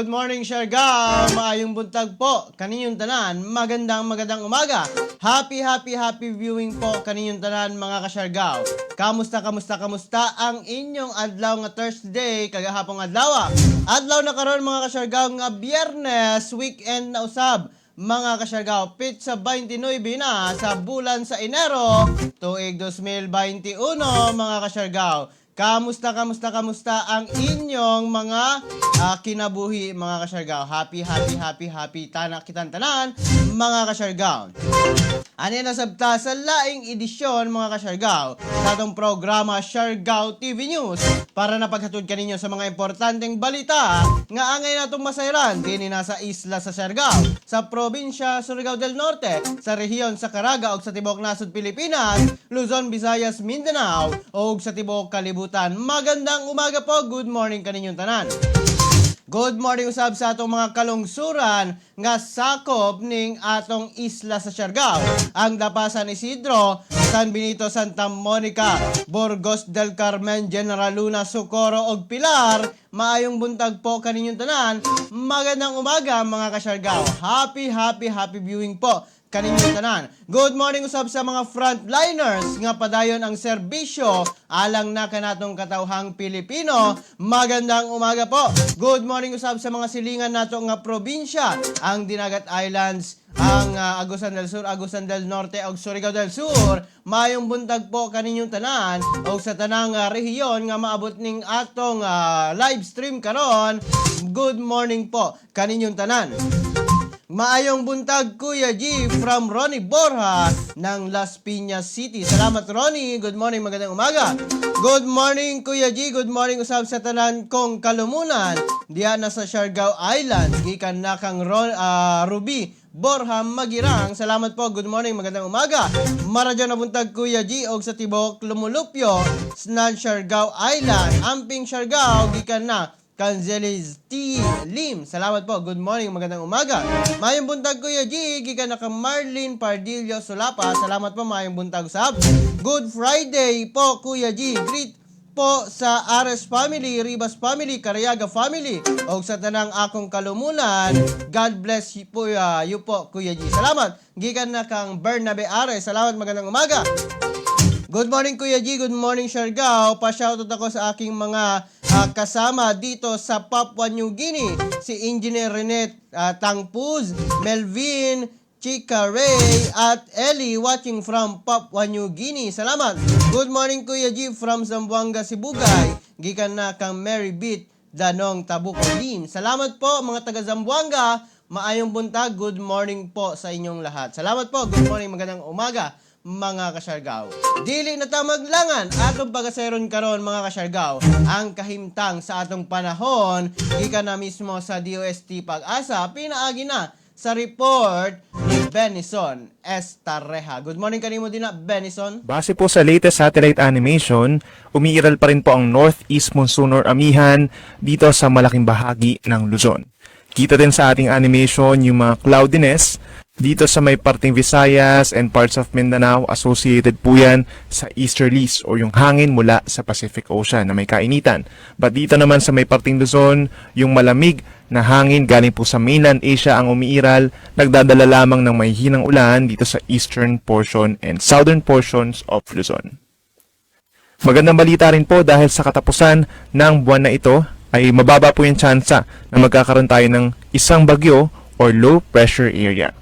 Good morning, Siargao. Maayong buntag po kaninyong tanan. Magandang umaga. Happy viewing po kaninyong tanan mga ka-Siargao. Kamusta ang inyong adlaw nga Thursday kagahapong adlaw? Adlaw na karon mga ka-Siargao nga Biyernes, weekend na usab. Mga ka-Siargao, pizza 29 na sa bulan sa Enero, tuig 2021 mga ka-Siargao. Kamusta ang inyong mga kinabuhi mga ka-Siargao? Happy kitan tanan mga ka-Siargao. Ani na sabta sa laing edisyon mga ka-Siargao sa atong programa Siargao TV News para napaghatod kaninyo sa mga importanteng balita nga angay natong masayran dinhi na sa isla sa Siargao, sa probinsya Surigao del Norte, sa rehiyon sa Caraga ug sa tibuok nasod Pilipinas, Luzon, Visayas, Mindanao ug sa tibuok kalibutan. Magandang umaga po. Good morning kaninyong tanan. Good morning usab sa atong mga kalungsuran nga sakop ning atong isla sa Siargao. Ang Dapasan Isidro, San Benito, Santa Monica, Burgos del Carmen, General Luna, Socorro ug Pilar. Maayong buntag po kaninyong tanan. Magandang umaga mga ka-Siargao. Happy viewing po kaninyong tanan. Good morning usab sa mga frontliners nga padayon ang serbisyo alang na kanatong katawhang Pilipino. Magandang umaga po. Good morning usab sa mga silingan nato nga probinsya, ang Dinagat Islands, ang Agusan del Sur, Agusan del Norte ug Surigao del Sur. Mayong buntag po kaninyong tanan ug sa tanang rehiyon nga maabot ning atong live stream karon. Good morning po kaninyong tanan. Maayong buntag Kuya G from Ronnie Borja ng Las Piñas City. Salamat Ronnie. Good morning, magandang umaga. Good morning Kuya G. Good morning usab sa tanan kong kalumunan diyan na sa Siargao Island. Gikan na kang Ruby Borja Magirang. Salamat po. Good morning, magandang umaga. Maradyo na buntag Kuya G og sa tibok Lumulupyo sa Siargao Island. Amping Siargao gikan na Canzeles T. Lim. Salamat po. Good morning. Magandang umaga. Mayong buntag Kuya G. Gikan na ka Marlene Pardillo Solapa. Salamat po. Mayong buntag sab. Good Friday po Kuya G. Greet po sa Ares family, Ribas family, Cariaga family o sa tanang akong kalumunan. God bless you po, Kuya G. Salamat. Gikan na kang Bernabe Ares. Salamat. Magandang umaga. Good morning Kuya G, good morning Siargao. Pa-shoutout ako sa aking mga kasama dito sa Papua New Guinea. Si Engineer Renet Tangpuz, Melvin, Chika Ray at Ellie watching from Papua New Guinea. Salamat. Good morning Kuya G from Zamboanga, Sibugay. Gikan na kang Mary Beat Danong Tabucolin. Salamat po mga taga Zamboanga. Maayong buntag. Good morning po sa inyong lahat. Salamat po. Good morning, magandang umaga mga ka-Siargao. Dili na ta maglangan atong pagaseron karon mga ka-Siargao ang kahimtang sa atong panahon gikan na mismo sa DOST Pag-asa. Pinaagi na sa report ni Benison Estarreja. Good morning kanimo din na Benison. Base po sa latest satellite animation, umiiral pa rin po ang northeast monsoon or amihan dito sa malaking bahagi ng Luzon. Kita din sa ating animation yung mga cloudiness dito sa may parting Visayas and parts of Mindanao. Associated po yan sa easterlies o yung hangin mula sa Pacific Ocean na may kainitan. But dito naman sa may parting Luzon, yung malamig na hangin galing po sa mainland Asia ang umiiral, nagdadala lamang ng may hinang ulan dito sa eastern portion and southern portions of Luzon. Magandang balita rin po dahil sa katapusan ng buwan na ito ay mababa po yung tsansa na magkakaroon tayo ng isang bagyo or low pressure area.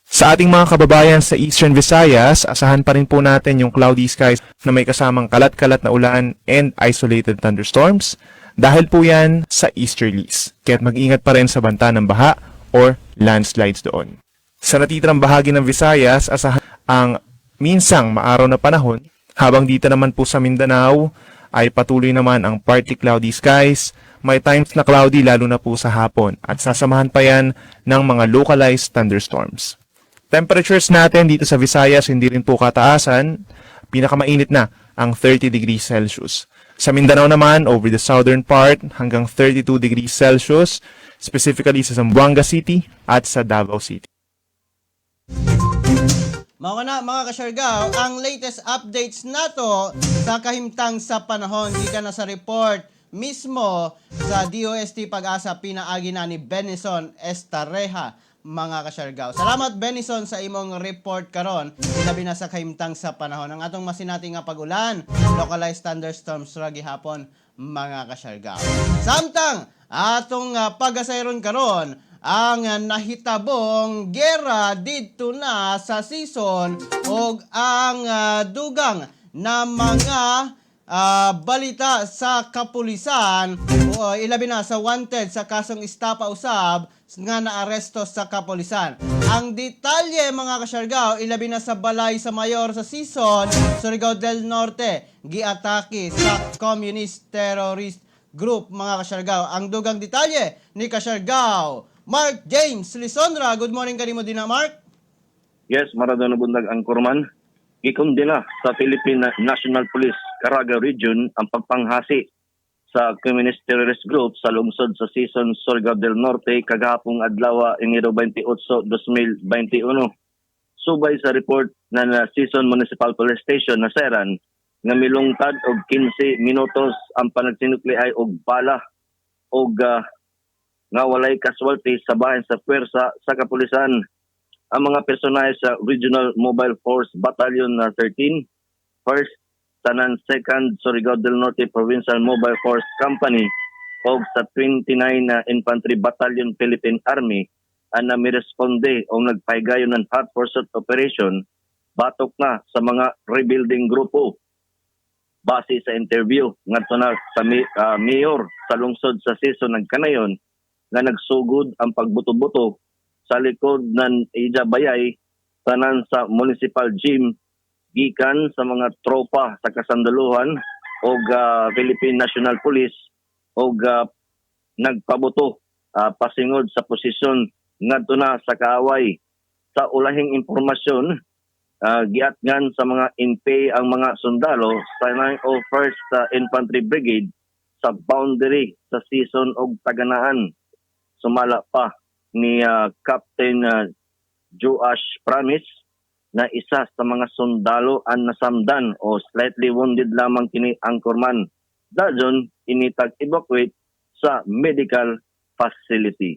Sa ating mga kababayan sa Eastern Visayas, asahan pa rin po natin yung cloudy skies na may kasamang kalat-kalat na ulan and isolated thunderstorms dahil po yan sa easterlies. Kaya't mag-ingat pa rin sa banta ng baha or landslides doon. Sa natitirang bahagi ng Visayas, asahan ang minsang maaraw na panahon, habang dito naman po sa Mindanao ay patuloy naman ang partly cloudy skies. May times na cloudy lalo na po sa hapon at sasamahan pa yan ng mga localized thunderstorms. Temperatures natin dito sa Visayas hindi rin po kataasan, pinakamainit na ang 30 degrees Celsius. Sa Mindanao naman, over the southern part, hanggang 32 degrees Celsius, specifically sa Zamboanga City at sa Davao City. Mga ka-Siargao, ang latest updates nato sa kahimtang sa panahon gikan na sa report mismo sa DOST Pag-asa pinaagi na ni Benison Estareja, mga kasyargaw. Salamat Benison sa imong report karon, ilabi na sa kahimtang sa panahon ang atong masinati nga pag-ulan, localized thunderstorms ra gihapon, mga kasyargaw. Samtang atong pag-asayron karon ang nahitabong gera dito na sa season og ang dugang na mga balita sa kapulisan o ilabi na sa wanted sa kasong estapa usab nga naaresto sa kapulisan. Ang detalye mga kasyargaw ilabi na sa balay sa mayor sa season Surigao del Norte giatake sa communist terrorist group, mga kasyargaw. Ang dugang detalye ni kasyargaw Mark James Lisondra. Good morning kanimo din na Mark. Yes, Maradona Bundag ang Kurman. Gikondena sa Philippine National Police Caraga Region ang pagpanghasi sa communist terrorist group sa lungsod sa season Surigao del Norte kagahapong adlaw Enero 28, 2021. Subay sa report na season Municipal Police Station na Seran nga milungtad og 15 minutos ang panagsinukliay og bala og nga walay casualty sa bahin sa pwersa sa kapulisan. Ang mga personahe sa Regional Mobile Force Battalion na 13, 1st tanan 2nd Surigao del Norte Provincial Mobile Force Company o sa 29 na Infantry Battalion Philippine Army ang namiresponde o nagpaigayon ng hot pursuit operation batok na sa mga rebuilding grupo. Base sa interview ngadto na sa mayor sa lungsod sa season nagkanayon nga nagsugod ang pagbuto-buto sa likod ng Ijabayay tanan sa municipal gym gikan sa mga tropa sa kasandaluhan o Philippine National Police o nagpabuto pasingod sa posisyon ngadto na sa kaaway. Sa ulahing impormasyon, giatngan sa mga INPE ang mga sundalo sa 901st Infantry Brigade sa boundary sa season og Taganaan. Sumala pa ni Captain Joash Pramis na isa sa mga sundalo ang nasamdan o slightly wounded lamang kini Anchorman. Dayon initag-evacuate sa medical facility.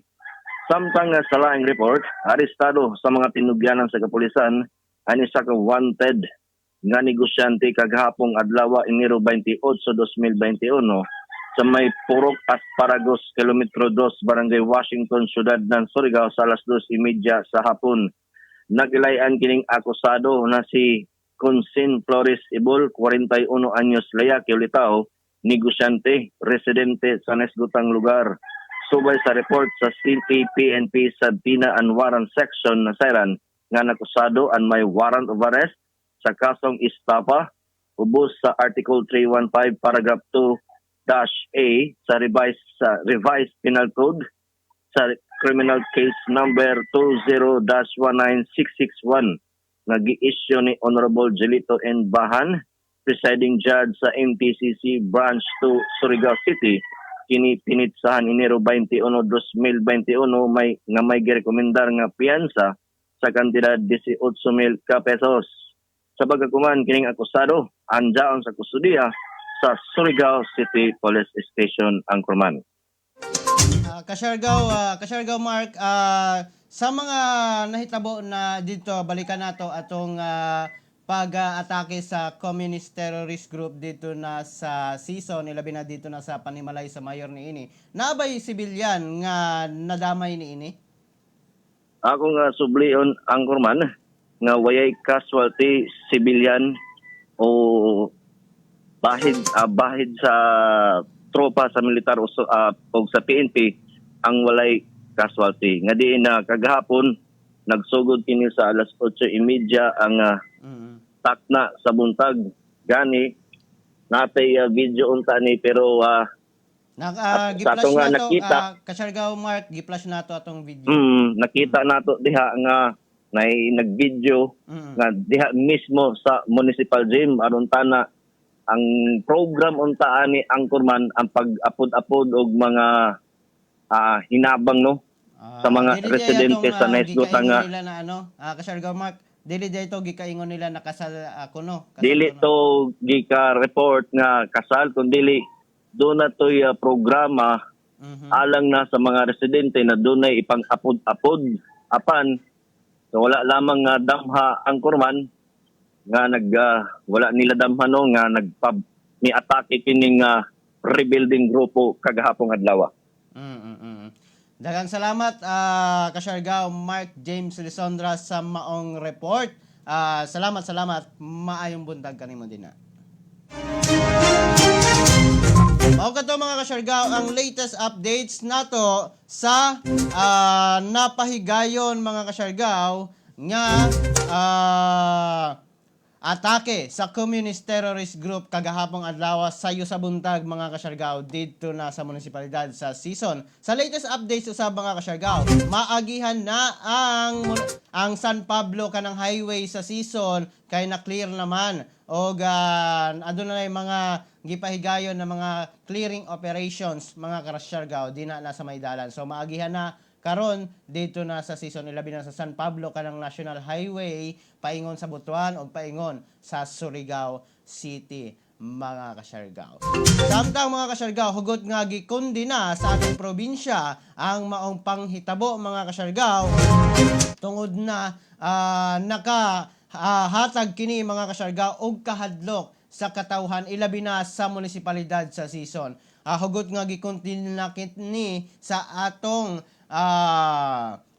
Samtang sa laing report, arestado sa mga tinugyanan sa kapulisan ang isa ka wanted nga negosyante kagahapong adlaw Enero 28, 2021 sa may Purok Asparagos, Kilometro 2, Barangay Washington, Syudad ng Surigao sa alas 2:30 sa hapon. Nagilayan kining akusado na si Consin Flores Ibol, 41 anyos layaki ulitaw, negosyante, residente sa nesgutang lugar. Subay sa report sa CPPNP sa Tina and Warrant Section na Seran, nga nakusado ang may warrant of arrest sa kasong istapa, ubos sa Article 315, Paragraph 2-A sa revised Penal Code sa Criminal Case Number 20-19661 na gi-issue ni Honorable Jelito N. Bahan, Presiding Judge sa MTCC Branch 2, Surigao City, kini pinitsahan Enero 21, 2021 may girekomendar nga piyansa sa kantidad 18,000 pesos. Sa pagkakuman kining akusado, anjaon sa kustudiya sa Surigao City Police Station, Anchorman. Kasyargaw Mark, sa mga nahitabo na dito, balikan nato atong pag-atake sa communist terrorist group dito na sa season, ilabi na dito na sa panimalay sa mayor ni ini. Nabay sibilyan nga nadamay ni ini? Ako nga sublion Anchorman nga wayay casualty civilian o bahid sa tropa sa militar o sa PNP ang walay casualty. Nga diin na kagahapon nagsugod kini sa alas 8:30 ang takna sa buntag. Gani natay video unta ni pero Gi-flash nga nato, nakita Kasyargaw Mark, gi-flash nato atong video. nakita nato diha nga nag-video nga diha mismo sa municipal gym aron tana ang program unta ni Anchorman ang pag-apod-apod og mga hinabang no sa mga residente sa Nesgota nga nila na Kasyargaw Mark, dili dito gikaingon nila nakasal ako no. Dili to gika report nga kasal kun dili doon na to'y programa alang na sa mga residente na doon ay ipang-apod-apod apan so wala lamang nga damha ang kurman nga wala nila damha no nga ni atake kining rebuilding grupo kagahapong adlaw. Daghang salamat Kasyargao Mark James Lisondra sa maong report. Salamat maayong buntag kanimo din na. Mao kato mga Kasyargao ang latest updates nato sa napahigayon mga Kasyargao nga atake sa communist terrorist group kagahapong adlaw sa buntag mga Kasyargao dito na sa munisipalidad sa Sison. Sa latest updates usab mga Kasyargao, maagihan na ang San Pablo kanang highway sa Sison kay na clear naman og adto na mga gipahigayon na mga clearing operations mga Kasyargao di na sa Maydalan. So maagihan na karon dito na sa Sison ilabi na sa San Pablo kanang National Highway paingon sa Butuan o paingon sa Surigao City mga Kasyargao. Samtang mga Kasyargao hugot nga gikundi na sa ating probinsya ang maong panghitabo mga Kasyargao tungod na hatag kini mga Kasyargao og kahadlok sa katawhan ilabi na sa munisipalidad sa Sison. Hugot nga gikundi na kini sa atong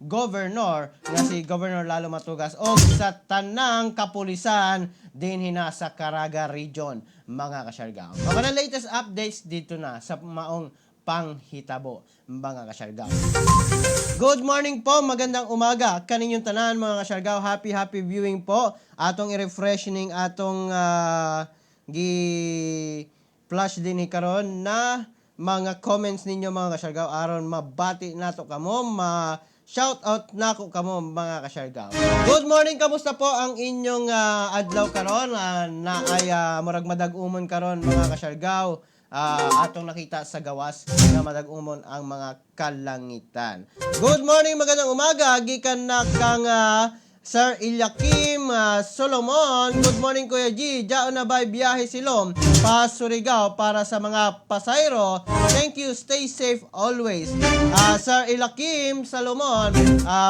governor nga si Governor Lalo Matugas o sa tanang kapulisan din sa Caraga Region mga Kasyargao. Mga latest updates dito na sa maong panghitabo mga Kasyargao. Good morning po, magandang umaga kaninyong tanan mga Kasyargao. Happy viewing po. Atong i-refreshing atong flash din karon na mga comments ninyo mga Kasyargao aron mabati nato kamo, shout out nako kamo mga Kasyargao. Good morning, kamusta po ang inyong adlaw karon? Na ay murag madag-umon karon mga Kasyargao. Atong nakita sa gawas na madag-umon ang mga kalangitan. Good morning, magandang umaga gikan na kang Sir Ilyakim Solomon. Good morning Kuya G. Diyan na ba biyahe silom pa Surigao para sa mga pasayro. Thank you, stay safe always. Sir Ilyakim Solomon,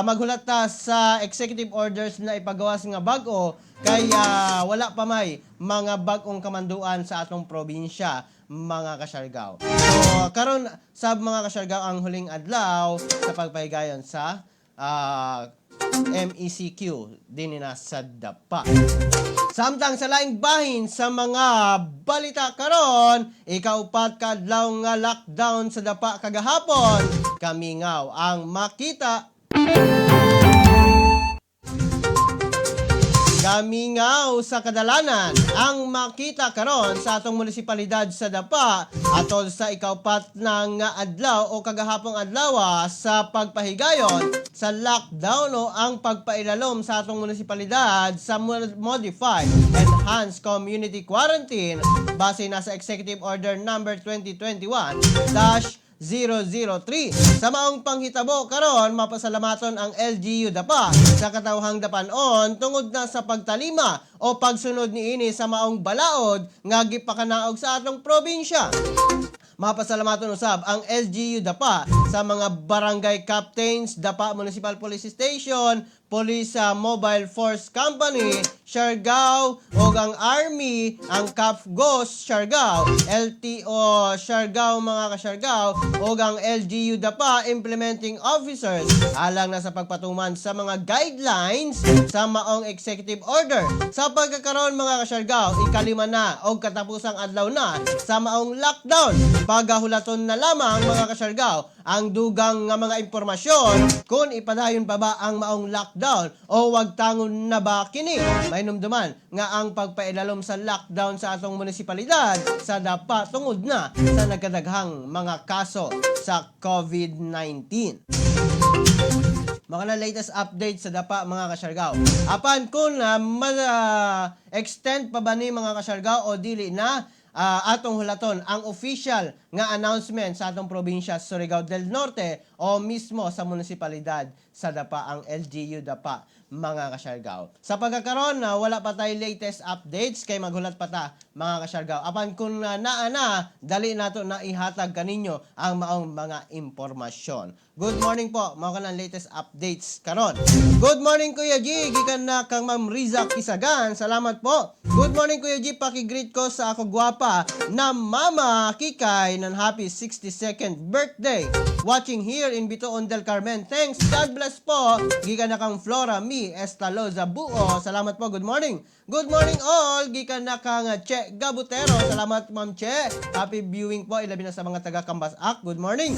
maghulat ta sa executive orders na ipagawas nga bag-o kaya wala pa may mga bag-ong kamanduan sa atong probinsya mga Kasyargao. So karon sa mga Kasyargao ang huling adlaw sa pagpahigayon sa MECQ din na sa Dapa. Samtang sa laing bahin sa mga balita karon, ikaupat kadlaw nga lockdown sa Dapa kagahapon, kamingaw ang makita kamingaw sa kadalanan ang makita karon sa atong munisipalidad sa Dapa atol sa ikaupat na nga adlaw o kagahapong adlaw sa pagpahigayon sa lockdown o ang pagpailalom sa atong munisipalidad sa modified enhanced community quarantine base na sa Executive Order number 2021-003. Sa maong panghitabo karon mapasalamaton ang LGU Dapa sa katawhang dapanon tungod na sa pagtalima o pagsunod niini sa maong balaod nga gipakanaog sa atong probinsya. Mapasalamaton usab ang LGU Dapa sa mga barangay captains, Dapa Municipal Police Station, Police Mobile Force Company, Siargao, o ang Army, ang CAFGOS Siargao, LTO Siargao mga Kasyargao, o ang LGU Dapa Implementing Officers alang na sa pagpatuman sa mga guidelines sa maong executive order. Sa pagkakaroon mga Kasyargao, ikalima na o katapusang adlaw na sa maong lockdown. Pagahulaton na lamang mga Kasyargao ang dugang nga mga impormasyon kung ipadayon pa ba ang maong lockdown o wag tangon na ba kini. May numduman nga ang pagpailalom sa lockdown sa atong munisipalidad sa Dapa tungod na sa nagkadaghang mga kaso sa COVID-19. Mga latest update sa Dapa mga Kasyargao. Apan kung extend pa ba ni mga Kasyargao o dili na atong hulaton ang official nga announcement sa atong probinsya sa Surigao del Norte o mismo sa munisipalidad sa Dapa, ang LGU Dapa, mga kasyargaw. Sa pagkakaroon na wala pa tayo latest updates kay maghulat pa ta, mga kasyargaw. Apan kung naa dali nato na ihatag kaninyo ang maong mga impormasyon. Good morning po, mao kanang latest updates karon. Good morning Kuya G, gikan na kang Ma'am Riza Kisagan. Salamat po. Good morning Kuya G, paki-greet ko sa ako gwapa na Mama Kikay ng happy 62nd birthday. Watching here in Bitoon del Carmen. Thanks, God bless po. Gikan na kang Flora Mi Estaloza Buo. Salamat po, good morning. Good morning all. Gikan na kang Che Gabutero. Salamat Ma'am Che. Happy viewing po, ilabi na sa mga taga Cambasac. Good morning.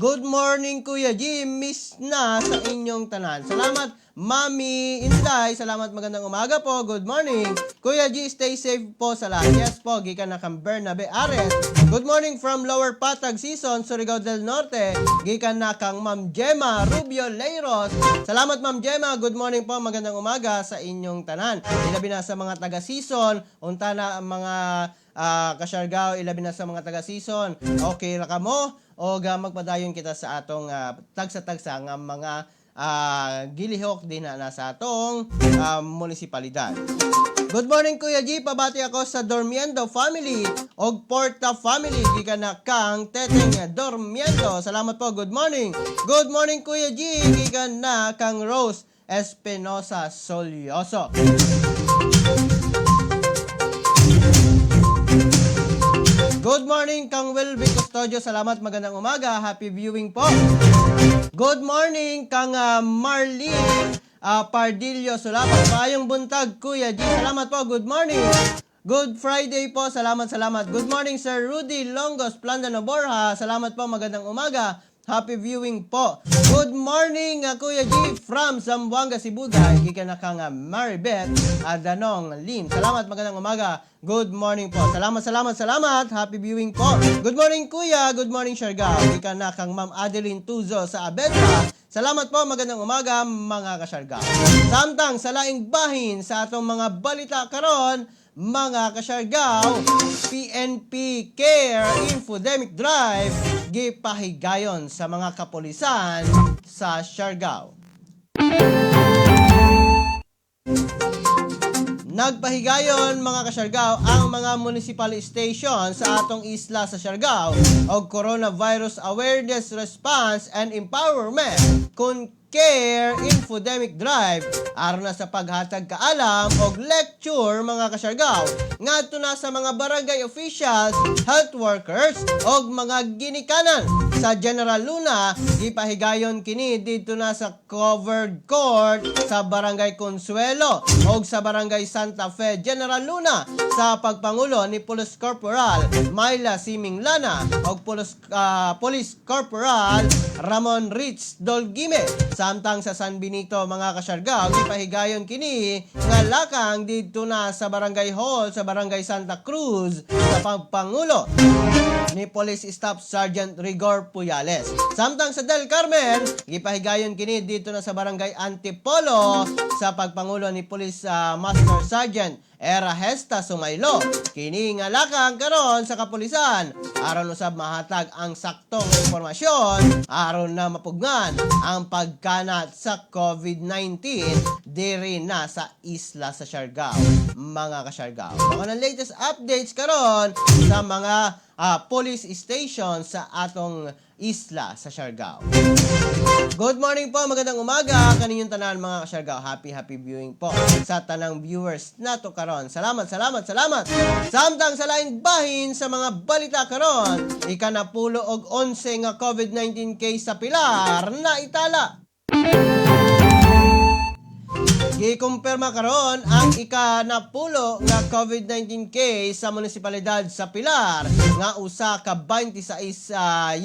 Good morning Kuya G, miss na sa inyong tanan. Salamat Mami Inday, salamat, magandang umaga po. Good morning. Kuya G, stay safe po sa lahat. Yes po, gikan na kang Bernabe Ares. Good morning from Lower Patag Season, Surigao del Norte. Gikan na kang Ma'am Gemma Rubio Leiros. Salamat Ma'am Gemma, good morning po, magandang umaga sa inyong tanan. Ilabi na sa mga taga-season, unta na ang mga kasyargaw, ilabi na sa mga taga-season. Okay ra ka mo? O magpadayon kita sa atong tagsa-tagsa nga mga gilihok din na sa atong munisipalidad. Good morning Kuya G, pabati ako sa Dormiendo family og Porta family, gikan na kang Teteng Dormiendo. Salamat po, good morning. Good morning Kuya G, gikan na kang Rose Espinosa Solioso. Good morning kang Wilby Custodio, salamat, magandang umaga, happy viewing po. Good morning kang Marlene Pardillo, salamat, maayong buntag Kuya G, salamat po, good morning. Good Friday po, salamat. Good morning Sir Rudy Longos Plandano Borja, salamat po, magandang umaga, happy viewing po. Good morning Kuya G from Zamboanga, Cebu. Gikan na kang Maribeth Danong Lim. Salamat, magandang umaga. Good morning po. Salamat. Happy viewing po. Good morning Kuya. Good morning Siargao. Gikan na kang Ma'am Adeline Tuzo sa Abedra. Salamat po, magandang umaga mga kasyargao. Samtang sa laing bahin sa atong mga balita karon, mga kasyargao, PNP Care Infodemic Drive gipahigayon sa mga kapulisan sa Siargao. Nagpahigayon mga kasyargao ang mga municipal station sa atong isla sa Siargao og coronavirus awareness response and empowerment kun Care Infodemic Drive aron na sa paghatag kaalam og lecture mga kasyargao ngadto na sa mga barangay officials, health workers og mga ginikanan sa General Luna. Gipahigayon kini dito na sa covered court sa Barangay Consuelo og sa Barangay Santa Fe, General Luna sa pagpangulo ni Police Corporal Myla Siming Lana og Police Corporal Ramon Rich Dolgime. Samtang sa San Benito mga kasyargao, gipahigayon kini nga lakang dito na sa Barangay Hall sa Barangay Santa Cruz sa pagpangulo ni Police Staff Sergeant Rigor Puyales. Samtang sa Del Carmen, gipahigayon kini dito na sa Barangay Antipolo sa pagpangulo ni Police Master Sergeant Era Hesta Sumaylo. Kini nga lakang karon sa kapulisan aron usab mahatag ang saktong impormasyon aron na mapugnan ang pagkanat sa COVID-19 diri na sa isla sa Siargao, mga kasyargao. Mga latest updates karon sa mga police station sa atong isla sa Siargao. Good morning po, magandang umaga kaninyong tanan mga kasyargao. Happy viewing po sa tanang viewers nato karon. Salamat. Samtang sa laing bahin sa mga balita karon, ikanapulo og 11 nga COVID-19 case sa Pilar na itala. Gikumpirma karon ang ikanapulo nga COVID-19 case sa munisipalidad sa Pilar nga usa ka 26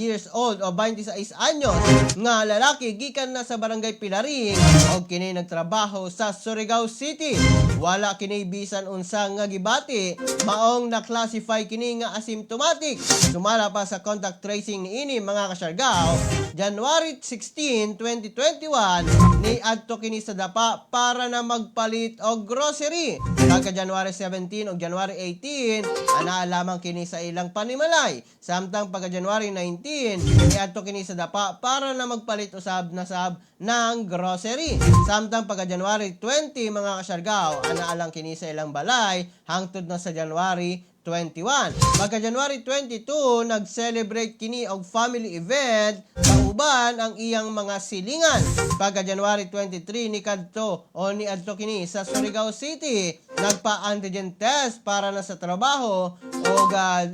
years old o 26 anyos nga lalaki gikan na sa barangay Pilaring og kini nagtrabaho sa Surigao City. wala kini bisan unsa nga gibati maong na-classify kini nga asymptomatic. Sumala pa sa contact tracing niini mga kasyargaw, January 16, 2021 ni adto kini sa dapa para na magpalit og grocery. Pagka January 17 ug January 18 ana lamang kini sa ilang panimalay. Samtang pagka January 19 ni adto kini sa dapa para na magpalit usab na sab ng grocery. Samtang pagka January 20 mga kasyargaw ana alang kini sa ilang balay hangtod na sa January 21. Pagka January 22, nag-celebrate kini og family event kauban ang iyang mga silingan. Pagka January 23 ni kadto o ni adto kini sa Surigao City, nagpa-antigen test para na sa trabaho og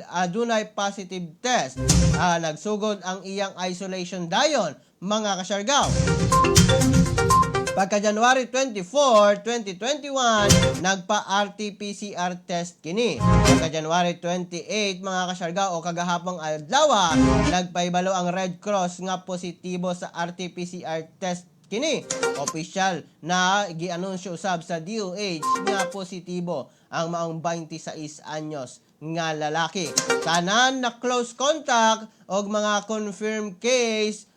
adunay positive test. Nagsugod ang iyang isolation dayon mga kasyargaw. Pagka January 24, 2021, nagpa-RT-PCR test kini. Pagka January 28, mga kasyarga o kagahapong adlaw, nagpaibalo ang Red Cross nga positibo sa RT-PCR test kini. Opisyal na gianunsyo usab sa DOH nga positibo ang maong 26 anyos nga lalaki. Tanan na close contact og mga confirmed case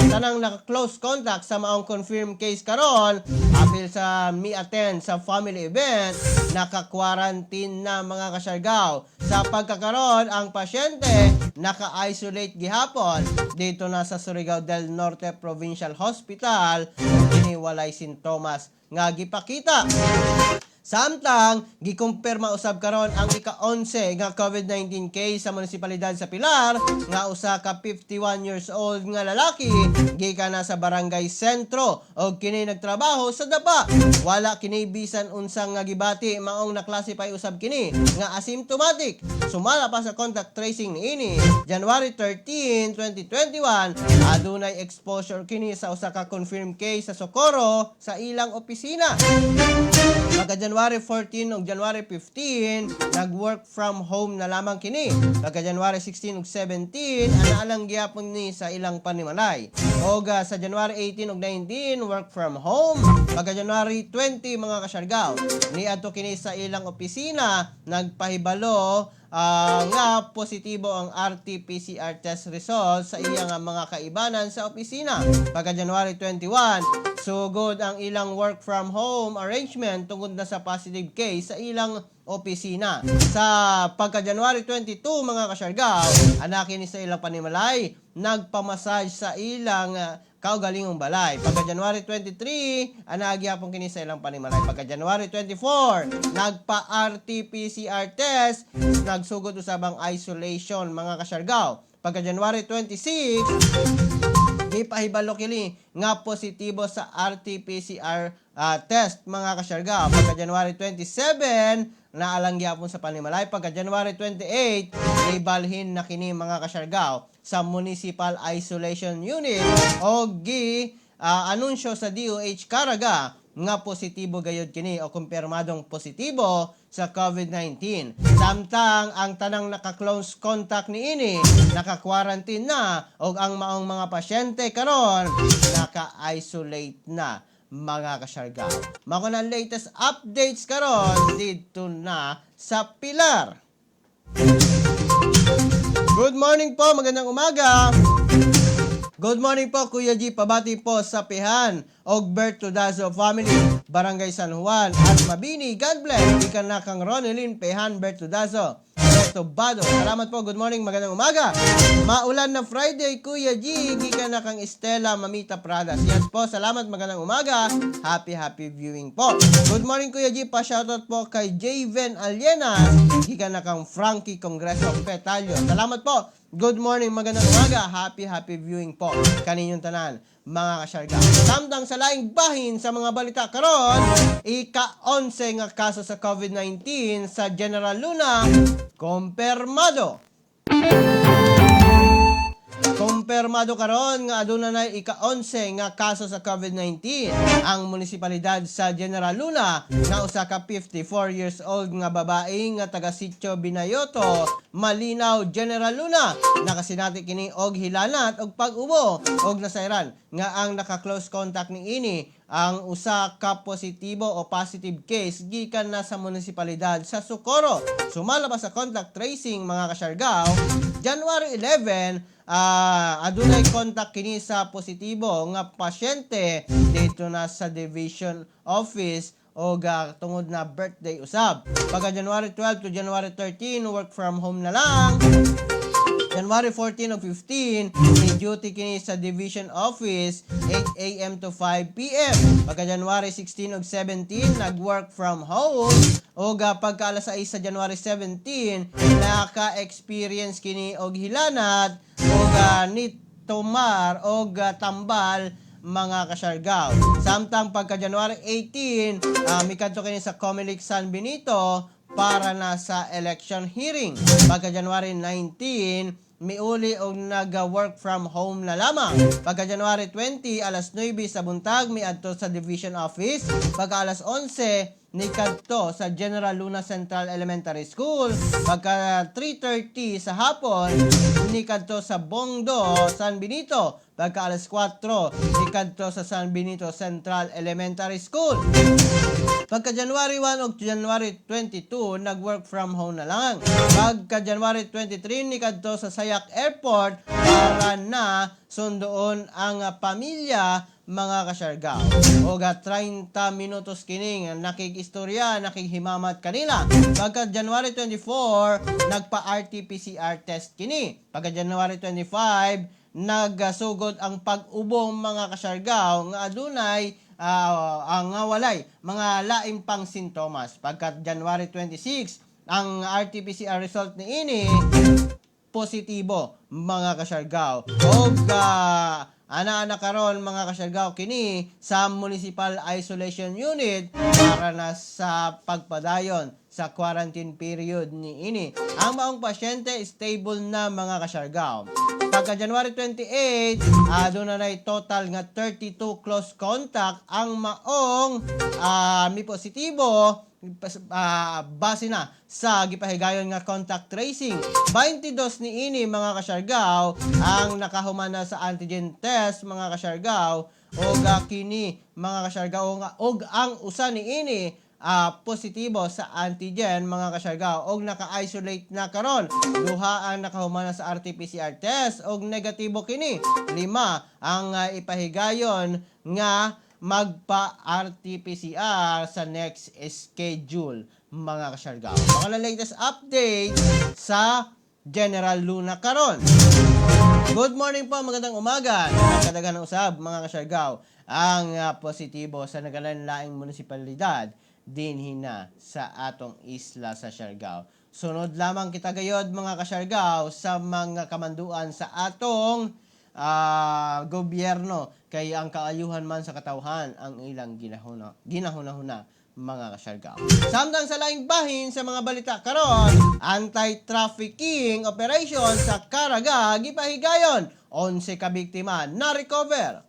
tanang naka-close contact sa maong confirmed case karon apil sa mi-attend sa family event naka-quarantine na mga kasyargaw. Sa pagkakaroon ang pasyente naka-isolate gihapon dito na sa Surigao del Norte Provincial Hospital kini walay sintomas nga gipakita. Samtang gikumpirma usab karon ang ika-11 nga COVID-19 case sa munisipalidad sa Pilar nga usa ka 51 years old nga lalaki gikan na sa barangay sentro og kini nagtrabaho sa dapa. Wala kini bisan unsang nga gibati maong na-classify usab kini nga asymptomatic. Sumala pa sa contact tracing niini January 13, 2021 adunay exposure kini sa usa ka confirmed case sa Socorro sa ilang opisina. Pagka January 14 ug January 15, nag-work from home na lamang kini. Pagka January 16 ug 17, anaalang gyapon ni sa ilang panimalay. Og sa January 18 ug 19, work from home. Pagka January 20, mga kasyargaw, ni adto kini sa ilang opisina, nagpahibalo nga positibo ang RT-PCR test result sa iyang mga kaibanan sa opisina. Pagka January 21, sugod ang ilang work from home arrangement tungod na sa positive case sa ilang opisina. Sa pagka January 22, mga kasyargaw, anakin ni sa ilang panimalay, nagpamassage sa ilang kaugalingong balay. Pagka January 23, anagyapon kini sa ilang panimalay. Pagka January 24, nagpa-RT-PCR test, nagsugod usabang isolation mga kasyargaw. Pagka January 26, gipahibalo kini nga positibo sa RT-PCR test mga kasyargaw. Pagka January 27, naalang gyapon sa panimalay. Pagka January 28, ibalhin na kini mga kasyargaw sa Municipal Isolation Unit o anunsyo sa DOH Caraga nga positibo gayud kini o kumpirmadong positibo sa COVID-19. Samtang ang tanang naka-close contact niini naka-quarantine na o ang maong mga pasyente karon naka-isolate na mga kasyargaw. Mako na latest updates karon dito na sa Pilar. Good morning po, magandang umaga. Good morning po, Kuya G. Pabati po sa Pihan, Ogberto Dazo Family, Barangay San Juan, at Mabini. God bless. Ikan na kang Ronelyn Pihan, Berto Dazo, Berto Bado. Salamat po, good morning, magandang umaga. Maulan na Friday, Kuya G. Ikan na kang Estela Mamita Pradas. Yes po, salamat, magandang umaga. Happy viewing po. Good morning, Kuya G. Pa-shoutout po kay Javen Aliena. Ikan na kang Frankie Congreso Petalio. Salamat po. Good morning, magandang umaga. Happy viewing po kaninyong tanan, mga kasyarga. Samtang sa laing bahin sa mga balita karon, ika-11 nga kaso sa COVID-19 sa General Luna, kumpirmado. Kumpirmado karon nga aduna na ika-11 nga kaso sa COVID-19 ang munisipalidad sa General Luna na usa ka 54 years old nga babae nga taga Sitio Binayoto, Malinaw, General Luna. Nakasinati kini og hilanat og pag-ubo og nasayran nga ang naka-close contact ni ini ang usa ka positibo o positive case gikan na sa munisipalidad sa Socorro. Sumala pa sa contact tracing mga kasyargaw, January 11, adunay contact kini sa positibo nga pasyente dito na sa division office o tungod na birthday usab. Pagka January 12 to January 13, work from home na lang. January 14 o 15, duty kini sa division office 8 a.m. to 5 p.m. Pagka January 16 o 17, nag-work from home. O pagka alas 6 sa January 17, naka-experience kini og hilanat o nitumar o tambal mga kasyargaw. Samtang pagka January 18, mikadto kini sa Comelec San Benito para na sa election hearing. Pagka January 19, miuli og nag-work from home na lamang. Pagka January 20, alas 9 sa buntag, miadto sa division office. Pagka alas 11, nikadto sa General Luna Central Elementary School. Pagka 3:30 sa hapon, nikadto sa Bongdo, San Benito. Pagka alas 4, nikadto sa San Benito Central Elementary School. Pagka January 1 o January 22, nag-work from home na lang. Pagka January 23, nikadto sa Sayak Airport para na sundoon ang pamilya mga kasyargaw. O 30 minutos kining nakikistorya, nakikhimamat kanila. Pagka January 24, nagpa-RT-PCR test kini. Pagka January 25, nagsugod ang pag-ubong mga kasyargaw nga adunay ang walay mga laing pang sintomas. Pagka January 26, ang RT-PCR result ni ini positibo mga kasyargaw. O ana-ana karon mga kasyargaw kini sa Municipal Isolation Unit para na sa pagpadayon sa quarantine period ni ini. Ang maong pasyente stable na mga kasyargaw. Pagka January 28, doon na total nga 32 close contact ang maong may positibo base na sa gipahigayon nga contact tracing. 22 ni ini mga kasyargaw ang nakahuman na sa antigen test mga kasyargaw o kini mga kasyargaw og ang usa ni ini positibo sa antigen mga kasyargaw og naka-isolate na karon. Duha ang nakahuman na sa RT-PCR test og negatibo kini. 5 ang ipahigayon nga magpa-RT-PCR sa next schedule mga kasyargaw. Mga latest update sa General Luna karon. Good morning po, magandang umaga. Nakadagan ng usab mga kasyargaw ang positibo sa nagalanlaing munisipalidad dinhi na sa atong isla sa Siargao. Sunod lamang kita gayod mga kasyargaw sa mga kamanduan sa atong gobyerno kay ang kaayuhan man sa katawhan ang ilang ginahuna-huna mga kasyargaw. Samtang sa laing bahin sa mga balita karon, anti-trafficking operation sa Caraga gipahigayon, 11 ka biktima na recover.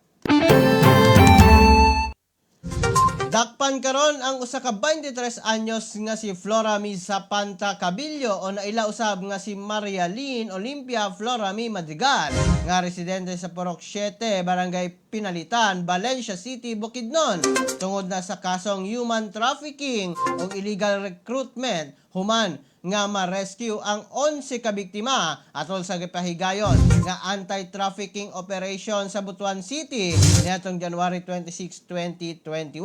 Dakpan karon ang usa ka 23 anyos nga si Florami Zapanta Cabillo o naila usab nga si Maria Lynn Olympia Florami Madrigal nga residente sa Purok 7, Barangay Pinalitan, Valencia City, Bukidnon tungod na sa kasong human trafficking o illegal recruitment human nga ma-rescue ang 11 ka biktima atol sa gipahigayon nga anti-trafficking operation sa Butuan City niadtong January 26, 2021.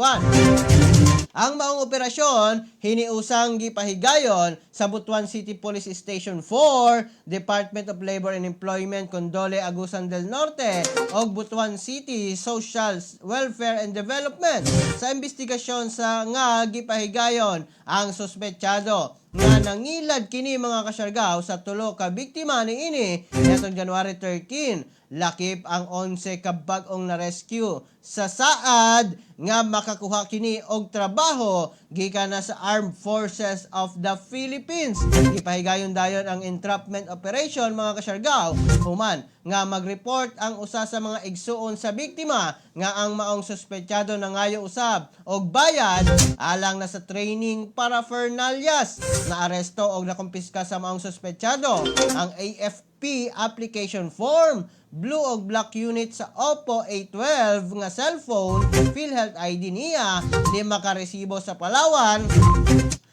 Ang maong operasyon hiniusang gipahigayon sa Butuan City Police Station 4, Department of Labor and Employment Condole Agusan del Norte ug Butuan City Social Welfare and Development. Sa investigasyon sa nga gipahigayon ang suspetsado nga nangilad kini mga kasyargaw sa tulo ka biktima ni ini nitong January 13. Lakip ang 11 ka bag-ong na-rescue sa saad nga makakuha kini og trabaho gikan na sa Armed Forces of the Philippines. Gipahigayon dayon ang entrapment operation mga kasyargaw human nga mag-report ang usa sa mga igsuon sa biktima nga ang maong suspetsado na ngayo usab og bayad alang na sa training paraphernalias na aresto og nakumpiska sa maong suspetsado ang AFP BSP application form. Blue o black unit sa Oppo A12 nga cellphone, PhilHealth ID niya, 5 ka resibo sa Palawan,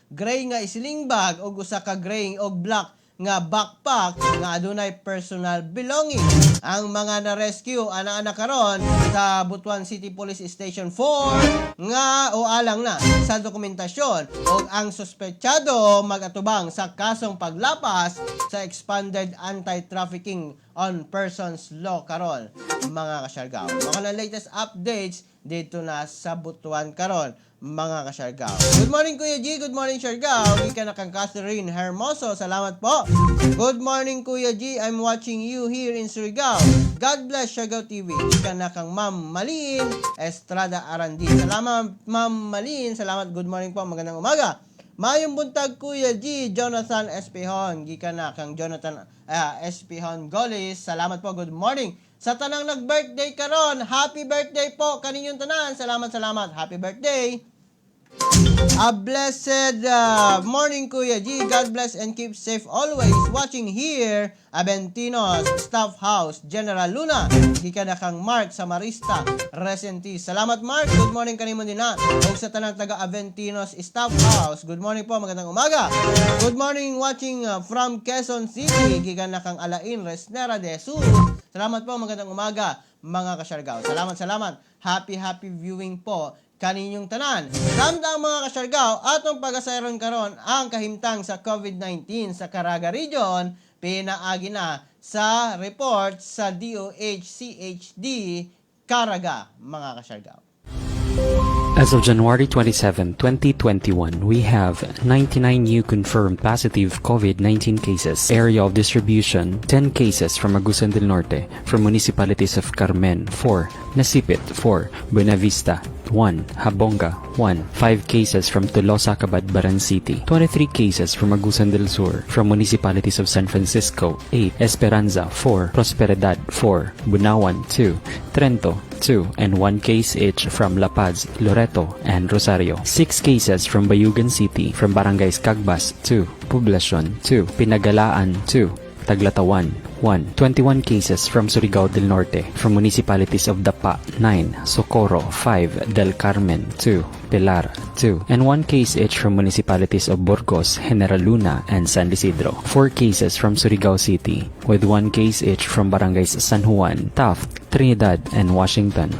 gray nga sling bag o usa ka gray o black nga backpack nga adunay personal belonging. Ang mga na-rescue ana-ana karon sa Butuan City Police Station 4 nga o alang na sa dokumentasyon o ang suspetsado magatubang sa kasong paglapas sa expanded anti-trafficking on persons law karon, mga kasyargaw. Mga na latest updates dito na sa Butuan karon, mga kasyargaw. Good morning Kuya G, good morning Siargao. Ika na kang Catherine Hermoso, salamat po. Good morning Kuya G, I'm watching you here in Surigao. God bless Siargao TV. Ika na kang Ma'am Malin Estrada Arandi. Salamat Ma'am Malin, salamat, good morning po, magandang umaga. Mayong buntag Kuya G, Jonathan Espihon. Gika na kang Jonathan Espihon Golis. Salamat po, good morning. Sa tanang nag-birthday karon, happy birthday po kaninyong tanan. Salamat, happy birthday. A blessed morning Kuya G. God bless and keep safe always. Watching here, Aventinos Staff House, General Luna. Gika na kang Mark Samarista, Resenti. Salamat Mark, good morning kanimo din na. O sa tanang taga Aventinos Staff House, good morning po, magandang umaga. Good morning watching from Quezon City. Gika na kang Alain Resnera de Sus. Salamat po, magandang umaga mga kasyargaw. Salamat. Happy viewing po kaninyong tanan. Samtang mga kasyargaw, atong pag-asayron karon ang kahimtang sa COVID-19 sa Caraga Region, pinaagi na sa report sa DOH-CHD Caraga, mga kasyargaw. As of January 27, 2021, we have 99 new confirmed positive COVID-19 cases. Area of distribution, 10 cases from Agusan del Norte, from municipalities of Carmen, 4, Nasipit, 4, Buenavista, 1, Habonga, 1, 5 cases from Tolosa, Cabadbaran City, 23 cases from Agusan del Sur, from municipalities of San Francisco, 8, Esperanza, 4, Prosperidad, 4, Bunawan, 2, Trento, 2, and 1 case each from La Paz, Loreto, and Rosario. 6 cases from Bayugan City, from Barangays Cagbas, 2, Poblacion, 2, Pinagalaan, 2, Taglatawan, 1. 21 cases from Surigao del Norte, from municipalities of Dapa, 9, Socorro, 5, Del Carmen, 2, Pilar, 2, and 1 case each from municipalities of Burgos, General Luna, and San Isidro. 4 cases from Surigao City, with 1 case each from Barangays San Juan, Taft, Trinidad, and Washington.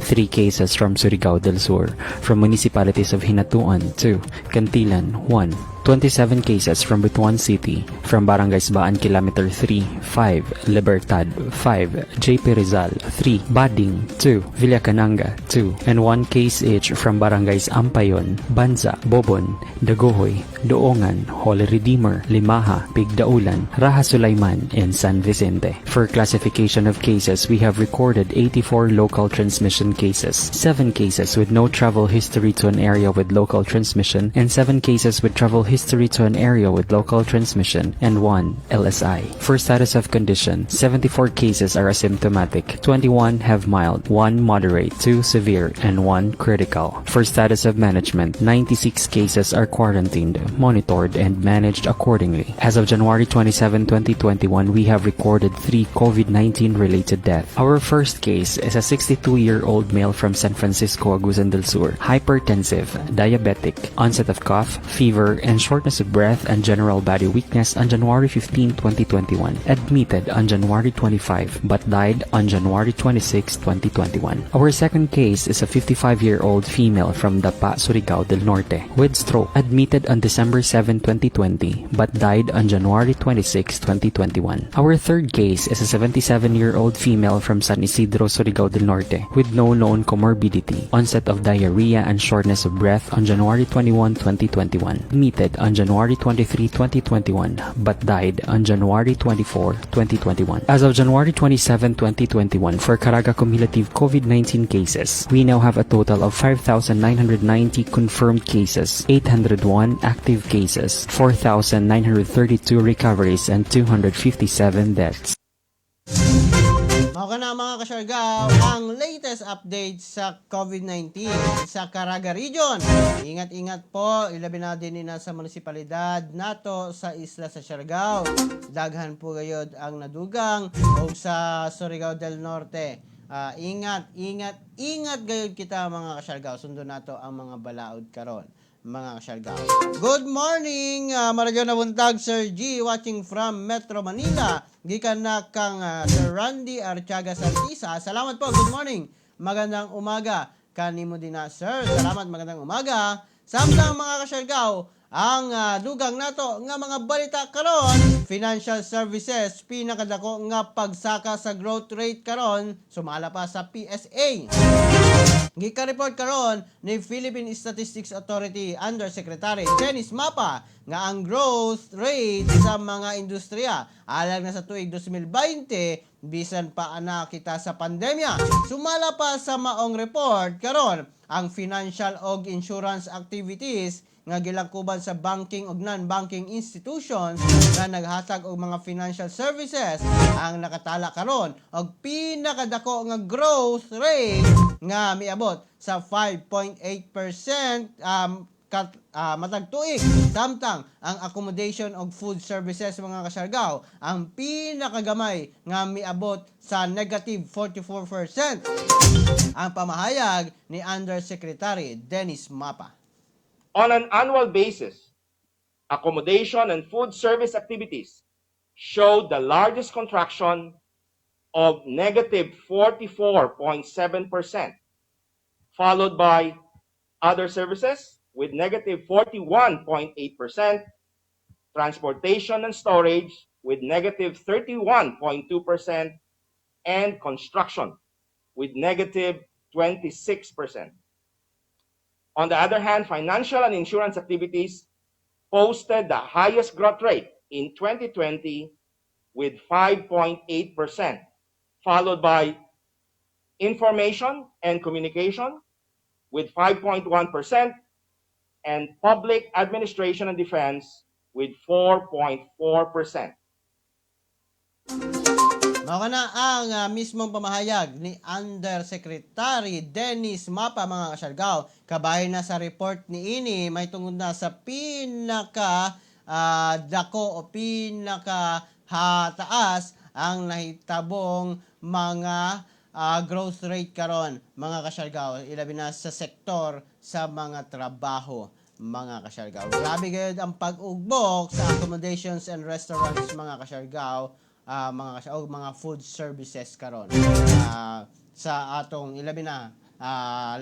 3 cases from Surigao del Sur, from municipalities of Hinatuan, 2, Cantilan, 1, 27 cases from Butuan City, from Barangays Baan Kilometer 3, 5, Libertad, 5, JP Rizal, 3, Bading, 2, Villacananga, 2, and 1 case each from Barangays Ampayon, Banza, Bobon, Dagohoy, Doongan, Holy Redeemer, Limaha, Pigdaulan, Raha Sulaiman, and San Vicente. For classification of cases, we have recorded 84 local transmission cases, 7 cases with no travel history to an area with local transmission, and 7 cases with travel history to an area with local transmission, and 1 LSI. For status of condition, 74 cases are asymptomatic, 21 have mild, 1 moderate, 2 severe, and 1 critical. For status of management, 96 cases are quarantined, monitored, and managed accordingly. As of January 27, 2021, we have recorded 3 COVID-19 related deaths. Our first case is a 62-year-old male from San Francisco, Agusan del Sur, hypertensive, diabetic, onset of cough, fever, and shortness of breath and general body weakness on January 15, 2021. Admitted on January 25, but died on January 26, 2021. Our second case is a 55-year-old female from Dapa, Surigao del Norte, with stroke. Admitted on December 7, 2020, but died on January 26, 2021. Our third case is a 77-year-old female from San Isidro, Surigao del Norte, with no known comorbidity. Onset of diarrhea and shortness of breath on January 21, 2021. Admitted on January 23, 2021, but died on January 24, 2021. As of January 27, 2021, for Caraga cumulative COVID-19 cases, we now have a total of 5,990 confirmed cases, 801 active cases, 4,932 recoveries, and 257 deaths. Mao ka na mga kasyargaw ang latest update sa COVID-19 sa Caraga Region. Ingat-ingat po, ilabi na din sa munisipalidad nato sa isla sa Siargao. Daghan po gayod ang nadugang o sa Surigao del Norte. Ingat gayod kita mga kasyargaw. Sundo nato ang mga balaod karon mga kasyargaw. Good morning, Maradyo na buntag, Sir G, watching from Metro Manila. Gikan na kang Sir Randy Artiaga Santisa. Salamat po, good morning. Magandang umaga. Kanimo din na, Sir. Salamat, magandang umaga. Samtang mga kasyargaw, ang dugang nato nga mga balita karon, financial services pinakadako nga pagsaka sa growth rate karon sumala pa sa PSA. Gika-report karon ni Philippine Statistics Authority Undersecretary Dennis Mapa nga ang growth rate sa mga industriya alang na sa tuig 2020 bisan pa ana kita sa pandemya. Sumala pa sa maong report karon ang financial og insurance activities nga gilangkuban sa banking ug non-banking institutions nga naghatag og mga financial services ang nakatala karon og pinakadako nga growth rate nga miabot sa 5.8% matag tuig. Samtang ang accommodation og food services mga kasyargaw ang pinakagamay nga miabot sa negative 44%. Ang pamahayag ni Undersecretary Dennis Mapa. On an annual basis, accommodation and food service activities showed the largest contraction of negative 44.7%, followed by other services with negative 41.8%, transportation and storage with negative 31.2%, and construction with negative 26%. On the other hand, financial and insurance activities posted the highest growth rate in 2020 with 5.8%, followed by information and communication with 5.1%, and public administration and defense with 4.4%. Mao na ang mismong pamahayag ni Undersecretary Dennis Mapa mga kasyargaw. Kabahin na sa report ni ini may tungod na sa pinaka dako o pinaka taas ang nahitabong mga growth rate karon mga kasyargaw. Ilabi na sa sektor sa mga trabaho mga kasyargaw. Grabe gayud ang pag-ugbok sa accommodations and restaurants mga kasyargaw. Mga food services karon sa atong ilabi na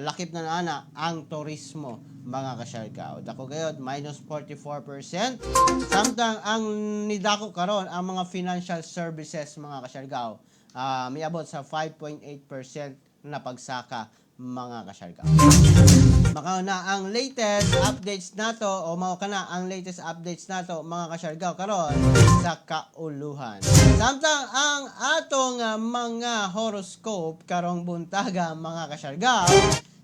lakip na ana ang turismo mga kasyargaw. Dako gayud minus 44%. Samtang ang nidako karon ang mga financial services mga kasyargaw miabot sa 5.8% na pagsaka mga kasyargaw. Maka na ang latest updates nato o mao kana ang latest updates nato mga kasyargaw karon sa kauluhan. Samtang ang atong mga horoscope karong buntaga mga kasyargaw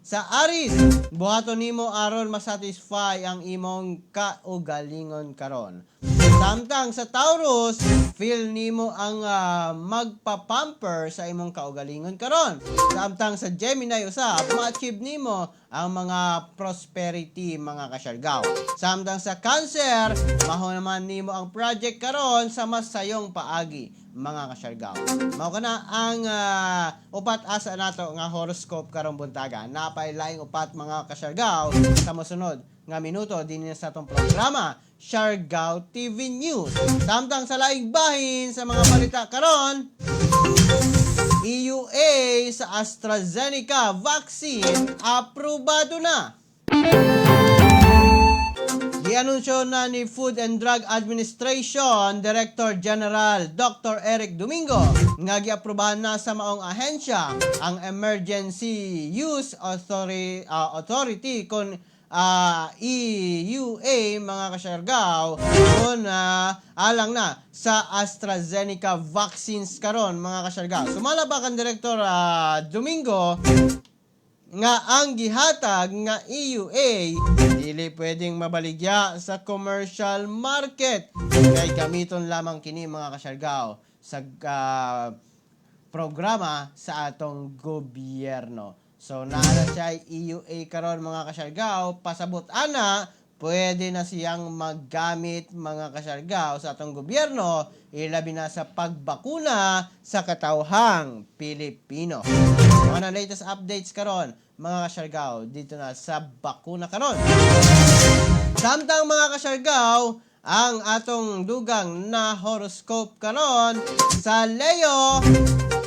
sa Aries, buhaton nimo aron masatisfy ang imong kaugalingon karon. Samtang sa Taurus, feel nimo ang magpapamper sa imong kaugalingon karon. Samtang sa Gemini usab, ma-achieve nimo ang mga prosperity mga kasyargaw. Samtang sa Cancer, mahunaman nimo ang project karon sa masayong paagi mga kasyargaw. Mao kana ang upat asa nato nga horoscope karong buntaga. Napay laing upat mga kasyargaw sa mosunod nga minuto din sa atong programa Siargao TV News. Samtang sa laing bahin sa mga balita karon, EUA sa AstraZeneca vaccine aprobado na. Gianunsyo na ni Food and Drug Administration Director General Dr. Eric Domingo nga giaprobahan na sa maong ahensya ang Emergency Use Authority kon EUA mga kasyargaw kung alang na sa AstraZeneca vaccines karon mga kasyargaw. Sumala ba kan Director Domingo nga ang gihatag nga EUA dili pwedeng mabaligya sa commercial market kay gamiton lamang kini mga kasyargaw sa programa sa atong gobyerno. So naara siya EUA karon mga kasyargaw, pasabot ana pwede na siyang maggamit mga kasyargaw sa atong gobyerno, ilabi na sa pagbakuna sa katawhang Pilipino. Mga latest updates karon mga kasyargaw dito na sa bakuna karon. Samtang mga kasyargaw, ang atong dugang na horoscope karon sa Leo,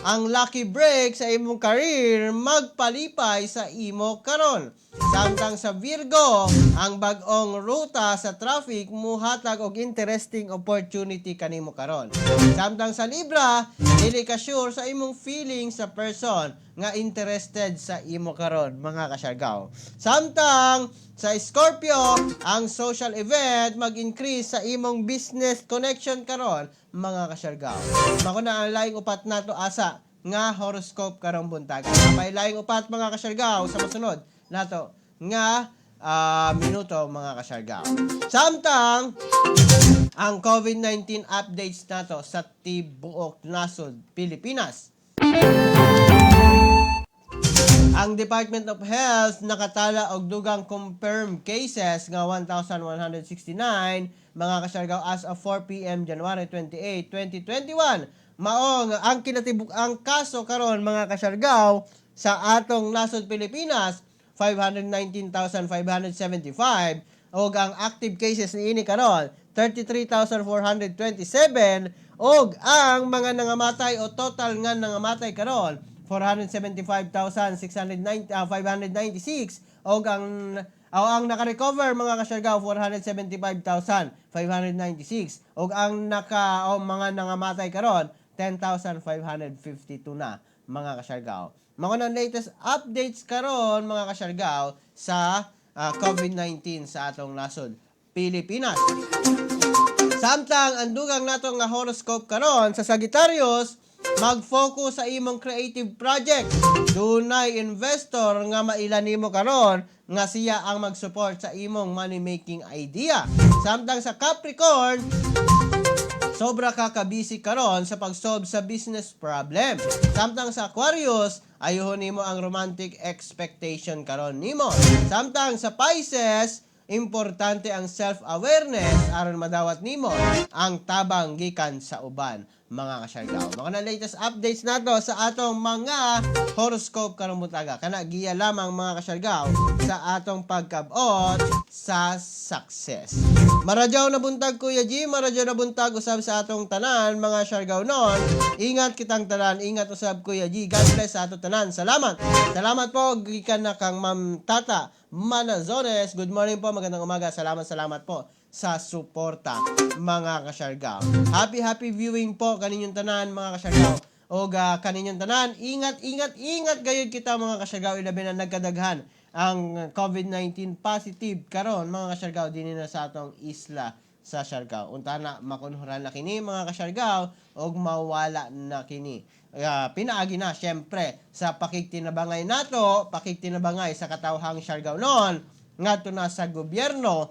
ang lucky break sa imong career magpalipay sa imo karon. Samtang sa Virgo, ang bag-ong ruta sa traffic muhatag og interesting opportunity kanimo karon. Samtang sa Libra, dili ka sure sa imong feeling sa person nga interested sa imo karon mga kasyargaw. Samtang sa Scorpio, ang social event mag-increase sa imong business connection karon mga kasyargaw. Mako na ang laing upat nato asa nga horoscope karong buntag. May laing upat mga kasyargaw sa masunod nato nga minuto mga kasyargaw. Samtang ang COVID-19 updates nato sa tibuok nasod Pilipinas. Ang Department of Health nakatala og dugang confirmed cases nga 1,169 mga kasyargaw as of 4 p.m. January 28, 2021. Maong ang kinatibuk-ang kaso karon mga kasyargaw sa atong nasod Pilipinas 519,575 og ang active cases niini karon 33,427 og ang mga nangamatay o total nga nangamatay karon 475,596 og ang naka-recover mga kasyargaw 475,596 og ang mga nangamatay karon 10,552 na mga kasyargaw. Mga latest updates karon mga kasyargaw sa COVID-19 sa atong nasod Pilipinas. Samtang ang dugang nato nga horoscope karon sa Sagittarius, mag-focus sa imong creative project. Dunay investor nga mailan nimo karon nga siya ang mag-support sa imong money-making idea. Samtang sa Capricorn, sobra ka busy karon sa pag-solve sa business problem. Samtang sa Aquarius, ayuhon nimo ang romantic expectation karon nimo. Samtang sa Pisces, importante ang self-awareness aron madawat nimo ang tabang gikan sa uban mga kasyargaw. Mga latest updates nato sa atong mga horoscope karong buntaga. Kana giya lamang mga kasyargaw sa atong pagkabot sa success. Maradyaw na buntag Kuya G, maradyaw na buntag usab sa atong tanan mga kasyargaw non. Ingat kitang tanan, ingat usab Kuya G. God bless sa atong tanan. Salamat. Salamat po gikan na kang Ma'am Tata Manazones. Good morning po, magandang umaga. Salamat po sa suporta mga kasyargaw. Happy viewing po kaninyong tanan mga kasyargaw. O kaninyong tanan, ingat gayud kita mga kasyargaw, ilabi na nagkadaghan ang COVID-19 positive karon mga kasyargaw dinhi na sa atong isla sa Siargao. Unta na makunhuran na kini mga kasyargaw og mawala na kini. Pinaagi na syempre sa pakigtinabangay nato, pakigtinabangay sa katawhang Siargao noon ngadto na sa gobyerno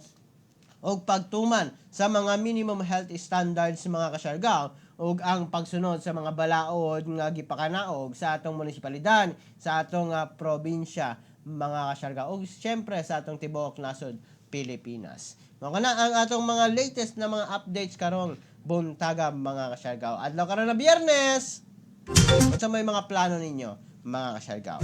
og pagtuman sa mga minimum health standards mga kasyargaw ug ang pagsunod sa mga balaod nga gipakanaog sa atong munisipalidad, sa atong probinsya mga kasyargaw ug syempre sa atong tibuok nasod Pilipinas. Mao na ang atong mga latest na mga updates karong buntaga mga kasyargaw. Adlaw karon na Biyernes. Unsa may mga plano ninyo mga kasyargaw?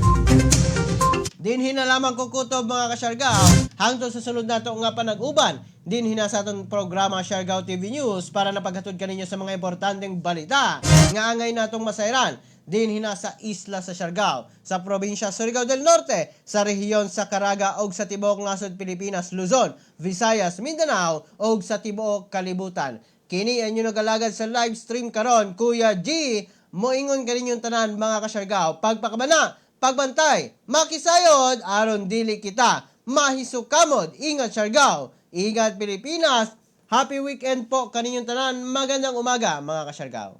Dinhi na lamang kukutob mga kasyargaw hangtod sa sunod nato nga panag-uban. Dinhi na sa atong programa Siargao TV News para napaghatod kaninyo sa mga importanteng balita nga angay natong masayran. Dinhi na sa isla sa Siargao, sa probinsya Surigao del Norte, sa rehiyon sa Caraga ug sa tibuok nasod Pilipinas, Luzon, Visayas, Mindanao ug sa tibuok kalibutan. Kini anyo nagalagad sa live stream karon Kuya G. Moingon kaninyong tanan mga kasyargaw, pagpakabana, pagbantay, makisayod aron dili kita mahisukamod. Ingat Siargao, ingat Pilipinas. Happy weekend po kaninyong tanan. Magandang umaga mga kasyargaw.